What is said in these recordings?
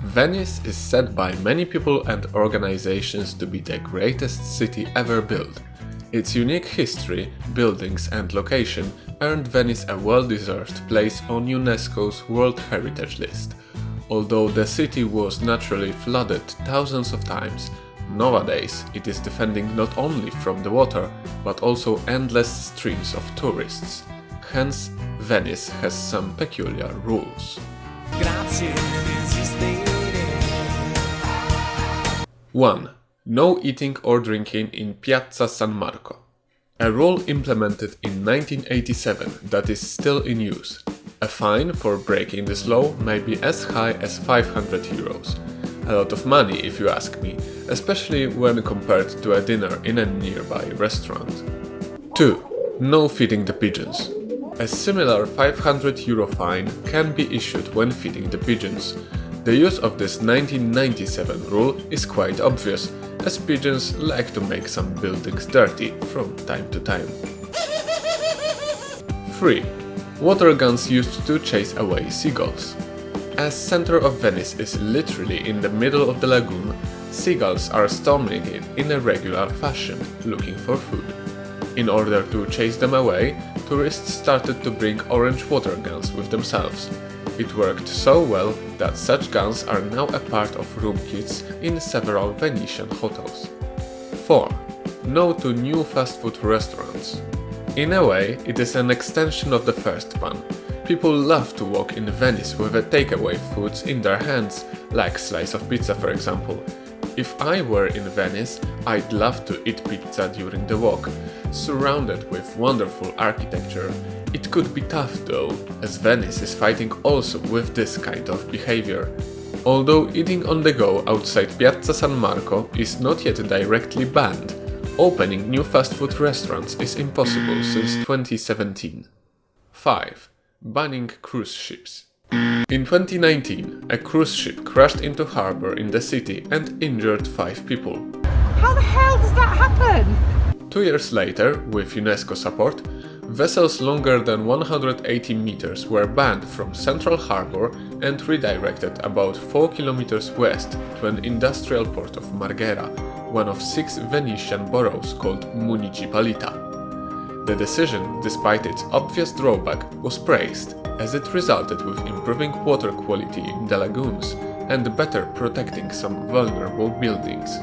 Venice is said by many people and organizations to be the greatest city ever built. Its unique history, buildings and location earned Venice a well-deserved place on UNESCO's World Heritage List. Although the city was naturally flooded thousands of times, nowadays it is defending not only from the water, but also endless streams of tourists. Hence, Venice has some peculiar rules. 1. No eating or drinking in Piazza San Marco. A rule implemented in 1987 that is still in use. A fine for breaking this law may be as high as 500 euros. A lot of money if you ask me, especially when compared to a dinner in a nearby restaurant. 2. No feeding the pigeons. A similar 500 euro fine can be issued when feeding the pigeons. The use of this 1997 rule is quite obvious, as pigeons like to make some buildings dirty from time to time. 3. Water guns used to chase away seagulls. As center of Venice is literally in the middle of the lagoon, seagulls are storming it in a regular fashion, looking for food. In order to chase them away, tourists started to bring orange water guns with themselves. It worked so well that such guns are now a part of room kits in several Venetian hotels. 4. No to new fast food restaurants. In a way, it is an extension of the first one. People love to walk in Venice with a takeaway foods in their hands, like slice of pizza for example. If I were in Venice, I'd love to eat pizza during the walk, surrounded with wonderful architecture. It could be tough though, as Venice is fighting also with this kind of behavior. Although eating on the go outside Piazza San Marco is not yet directly banned, opening new fast food restaurants is impossible since 2017. 5. Banning cruise ships. In 2019, a cruise ship crashed into harbor in the city and injured 5 people. How the hell does that happen? 2 years later, with UNESCO support, vessels longer than 180 meters were banned from Central Harbor and redirected about 4 kilometers west to an industrial port of Marghera, one of 6 Venetian boroughs called Municipalita. The decision, despite its obvious drawback, was praised, as it resulted with improving water quality in the lagoons and better protecting some vulnerable buildings.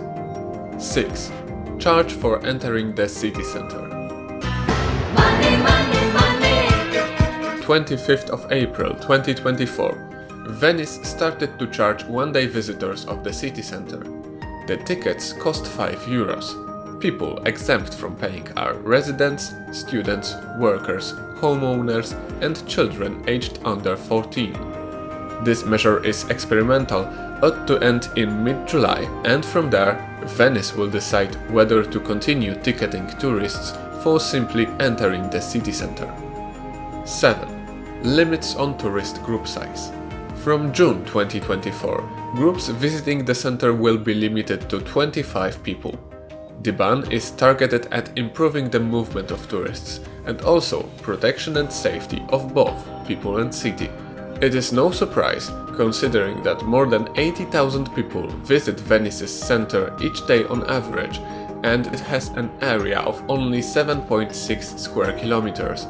6. Charge for entering the city center. 25th of April 2024, Venice started to charge one-day visitors of the city center. The tickets cost 5 euros. People exempt from paying are residents, students, workers, homeowners and children aged under 14. This measure is experimental, ought to end in mid-July, and from there, Venice will decide whether to continue ticketing tourists for simply entering the city center. 7. Limits on tourist group size. From June 2024, groups visiting the center will be limited to 25 people. The ban is targeted at improving the movement of tourists and also protection and safety of both people and city. It is no surprise, considering that more than 80,000 people visit Venice's center each day on average, and it has an area of only 7.6 square kilometers.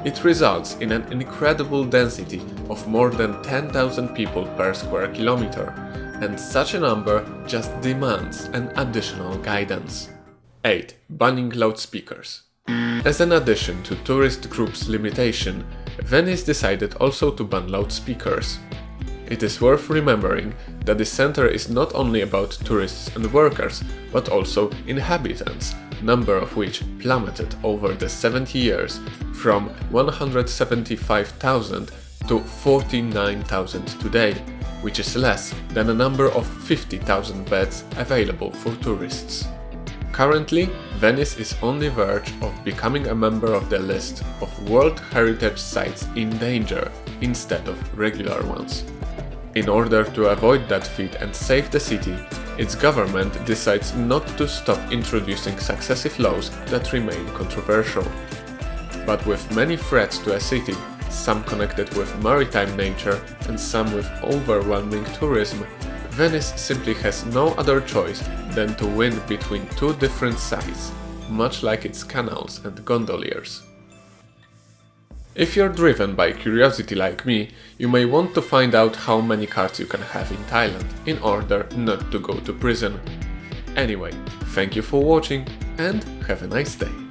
It results in an incredible density of more than 10,000 people per square kilometer, and such a number just demands an additional guidance. 8. Banning loudspeakers. As an addition to tourist groups limitation, Venice decided also to ban loudspeakers. It is worth remembering that the center is not only about tourists and workers, but also inhabitants, number of which plummeted over the 70 years from 175,000 to 49,000 today, which is less than a number of 50,000 beds available for tourists. Currently, Venice is on the verge of becoming a member of the list of World Heritage Sites in danger instead of regular ones. In order to avoid that fate and save the city, its government decides not to stop introducing successive laws that remain controversial. But with many threats to a city, some connected with maritime nature and some with overwhelming tourism, Venice simply has no other choice than to win between two different sides, much like its canals and gondoliers. If you're driven by curiosity like me, you may want to find out how many cards you can have in Thailand in order not to go to prison. Anyway, thank you for watching and have a nice day.